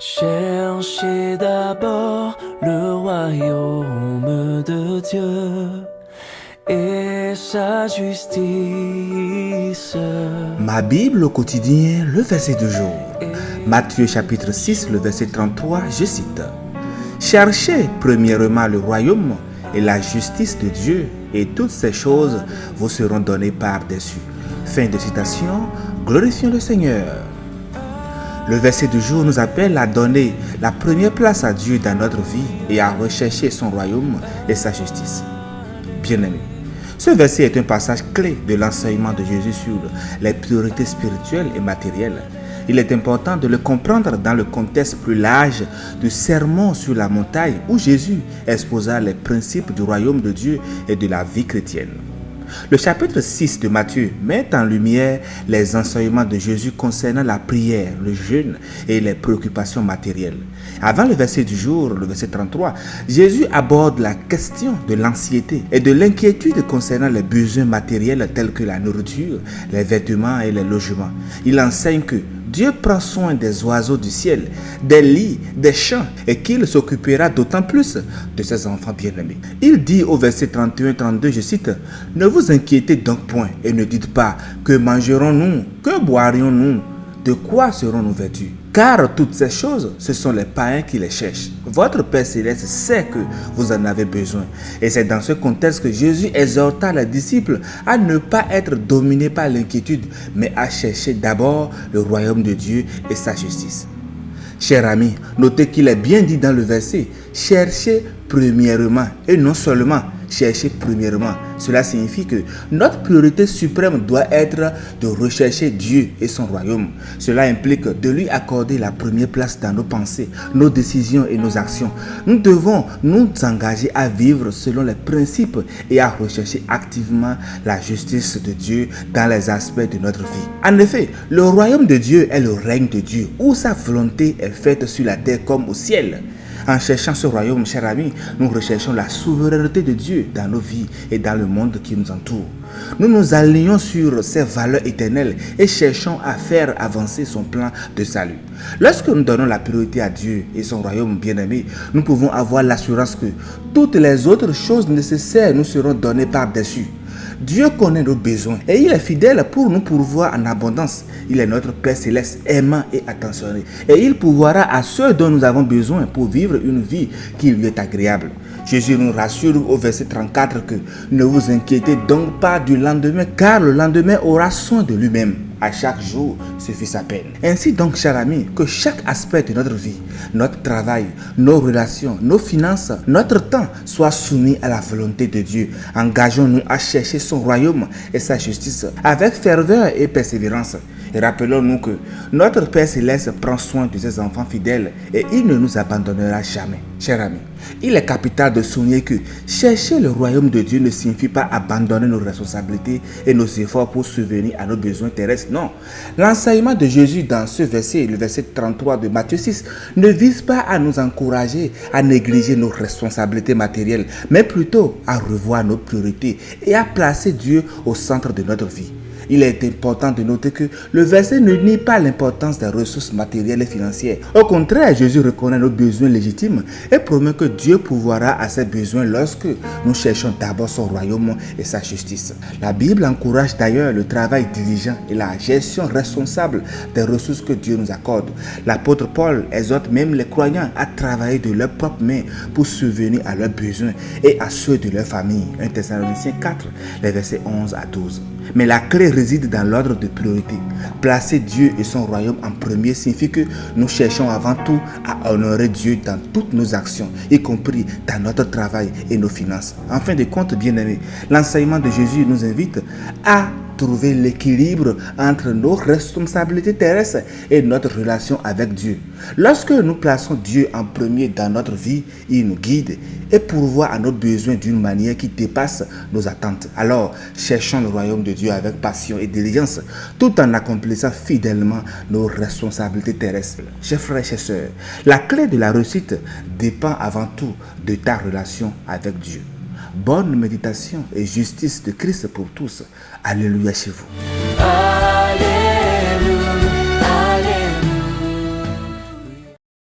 Cherchez d'abord le royaume de Dieu et sa justice. Ma Bible au quotidien, le verset du jour. Matthieu chapitre 6, le verset 33, je cite. Cherchez premièrement le royaume et la justice de Dieu, et toutes ces choses vous seront données par-dessus. Fin de citation, glorifions le Seigneur. Le verset du jour nous appelle à donner la première place à Dieu dans notre vie et à rechercher son royaume et sa justice. Bien-aimés, ce verset est un passage clé de l'enseignement de Jésus sur les priorités spirituelles et matérielles. Il est important de le comprendre dans le contexte plus large du sermon sur la montagne où Jésus exposa les principes du royaume de Dieu et de la vie chrétienne. Le chapitre 6 de Matthieu met en lumière les enseignements de Jésus concernant la prière, le jeûne et les préoccupations matérielles. Avant le verset du jour, le verset 33, Jésus aborde la question de l'anxiété et de l'inquiétude concernant les besoins matériels tels que la nourriture, les vêtements et les logements. Il enseigne que Dieu prend soin des oiseaux du ciel, des lits, des champs, et qu'il s'occupera d'autant plus de ses enfants bien-aimés. Il dit au verset 31-32, je cite, « Ne vous inquiétez donc point et ne dites pas, que mangerons-nous, que boirions-nous, de quoi serons-nous vêtus? Car toutes ces choses, ce sont les païens qui les cherchent. Votre Père Céleste sait que vous en avez besoin. » Et c'est dans ce contexte que Jésus exhorta les disciples à ne pas être dominés par l'inquiétude, mais à chercher d'abord le royaume de Dieu et sa justice. Chers amis, notez qu'il est bien dit dans le verset, « Cherchez premièrement » et non seulement « chercher premièrement ». Cela signifie que notre priorité suprême doit être de rechercher Dieu et son royaume. Cela implique de lui accorder la première place dans nos pensées, nos décisions et nos actions. Nous devons nous engager à vivre selon les principes et à rechercher activement la justice de Dieu dans les aspects de notre vie. En effet, le royaume de Dieu est le règne de Dieu où sa volonté est faite sur la terre comme au ciel. En cherchant ce royaume, chers amis, nous recherchons la souveraineté de Dieu dans nos vies et dans le monde qui nous entoure. Nous nous alignons sur ses valeurs éternelles et cherchons à faire avancer son plan de salut. Lorsque nous donnons la priorité à Dieu et son royaume bien-aimé, nous pouvons avoir l'assurance que toutes les autres choses nécessaires nous seront données par-dessus. Dieu connaît nos besoins et il est fidèle pour nous pourvoir en abondance. Il est notre Père Céleste, aimant et attentionné. Et il pourvoira à ceux dont nous avons besoin pour vivre une vie qui lui est agréable. Jésus nous rassure au verset 34 que ne vous inquiétez donc pas du lendemain, car le lendemain aura soin de lui-même. À chaque jour suffit sa peine. Ainsi donc, chers amis, que chaque aspect de notre vie, notre travail, nos relations, nos finances, notre temps soit soumis à la volonté de Dieu. Engageons-nous à chercher son royaume et sa justice avec ferveur et persévérance. Et rappelons-nous que notre Père Céleste prend soin de ses enfants fidèles et il ne nous abandonnera jamais. Chers amis, il est capital de souligner que chercher le royaume de Dieu ne signifie pas abandonner nos responsabilités et nos efforts pour subvenir à nos besoins terrestres. Non, l'enseignement de Jésus dans ce verset, le verset 33 de Matthieu 6, ne vise pas à nous encourager à négliger nos responsabilités matérielles, mais plutôt à revoir nos priorités et à placer Dieu au centre de notre vie. Il est important de noter que le verset ne nie pas l'importance des ressources matérielles et financières. Au contraire, Jésus reconnaît nos besoins légitimes et promet que Dieu pourvoira à ces besoins lorsque nous cherchons d'abord son royaume et sa justice. La Bible encourage d'ailleurs le travail diligent et la gestion responsable des ressources que Dieu nous accorde. L'apôtre Paul exhorte même les croyants à travailler de leurs propres mains pour subvenir à leurs besoins et à ceux de leur famille. 1 Thessaloniciens 4, les versets 11 à 12. Mais la clé réside dans l'ordre de priorité. Placer Dieu et son royaume en premier signifie que nous cherchons avant tout à honorer Dieu dans toutes nos actions, y compris dans notre travail et nos finances. En fin de compte, bien-aimés, l'enseignement de Jésus nous invite à trouver l'équilibre entre nos responsabilités terrestres et notre relation avec Dieu. Lorsque nous plaçons Dieu en premier dans notre vie, il nous guide et pourvoit à nos besoins d'une manière qui dépasse nos attentes. Alors, cherchons le royaume de Dieu avec passion et diligence, tout en accomplissant fidèlement nos responsabilités terrestres. Chers frères et chers sœurs, la clé de la réussite dépend avant tout de ta relation avec Dieu. Bonne méditation et justice de Christ pour tous. Alléluia chez vous.